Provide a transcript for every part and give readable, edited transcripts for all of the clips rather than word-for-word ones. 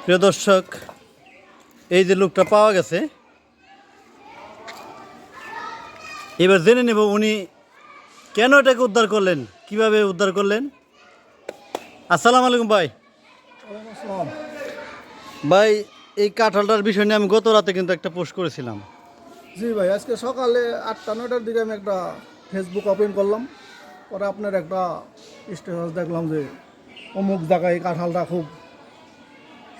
প্রিয় দর্শক, এই যে লোকটা পাওয়া গেছে, এবার জেনে নেব উনি কেন এটাকে উদ্ধার করলেন, কিভাবে উদ্ধার করলেন। আসসালামু আলাইকুম ভাই। ভাই, এই কাঁঠালটার বিষয় নিয়ে আমি গত রাতে কিন্তু একটা পোস্ট করেছিলাম। জি ভাই, আজকে সকালে 8টা-9টার দিকে আমি একটা ফেসবুক ওপেন করলাম। পরে আপনার একটা স্ট্যাটাস দেখলাম যে অমুক জায়গায় কাঁঠালটা খুব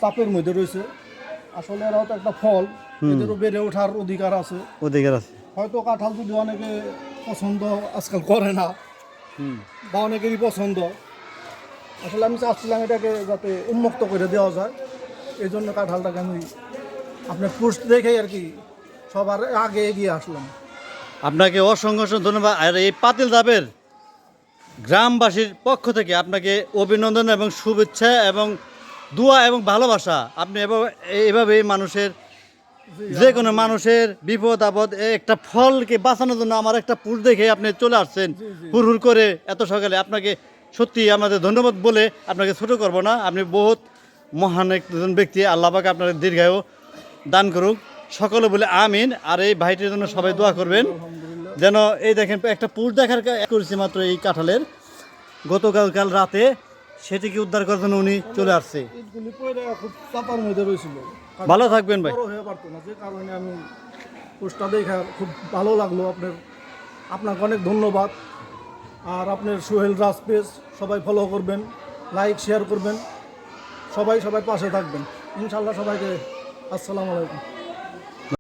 চাপের মধ্যে রয়েছে। আসলে এরাও তো একটা ফল, এদেরও বেড়ে ওঠার অধিকার আছে। হয়তো কাঁঠাল যদি অনেকে পছন্দ আজকাল করে না, বা অনেকেরই পছন্দ, আসলে আমি চাচ্ছিলাম এটাকে যাতে উন্মুক্ত করে দেওয়া যায়। এই জন্য কাঁঠালটাকে আমি আপনার পোস্ট দেখেই আর কি সবার আগে এগিয়ে আসলাম। আপনাকে অসংখ্য ধন্যবাদ। আর এই পাতিল ধাপের গ্রামবাসীর পক্ষ থেকে আপনাকে অভিনন্দন এবং শুভেচ্ছা এবং দোয়া এবং ভালোবাসা। আপনি এভাবে মানুষের, যে কোনো মানুষের বিপদ আপদ, একটা ফলকে বাঁচানোর জন্য আমার একটা পুর দেখে আপনি চলে আসছেন হুড় করে এত সকালে। আপনাকে সত্যি আমাদের ধন্যবাদ বলে আপনাকে ছোট করব না। আপনি বহুত মহান একজন ব্যক্তি। আল্লাহ পাক আপনার দীর্ঘায়ু দান করুক, সকলে বলে আমিন। আর এই ভাইটির জন্য সবাই দোয়া করবেন যেন, এই দেখেন একটা পুর দেখার করেছি মাত্র এই কাঁঠালের, গতকাল রাতে সেটিকে উদ্ধার করার জন্য উনি চলে আসছে। খুব চাপার মধ্যে রয়েছিল, ভালো থাকবেন ভাই। বড় হয়ে পারতো না, যে কারণে আমি পোস্টটা দেখা খুব ভালো লাগলো। আপনাকে অনেক ধন্যবাদ। আর আপনার সোহেল রাজ পেজ সবাই ফলো করবেন, লাইক শেয়ার করবেন, সবাই পাশে থাকবেন ইনশাল্লাহ। সবাইকে আসসালামু আলাইকুম।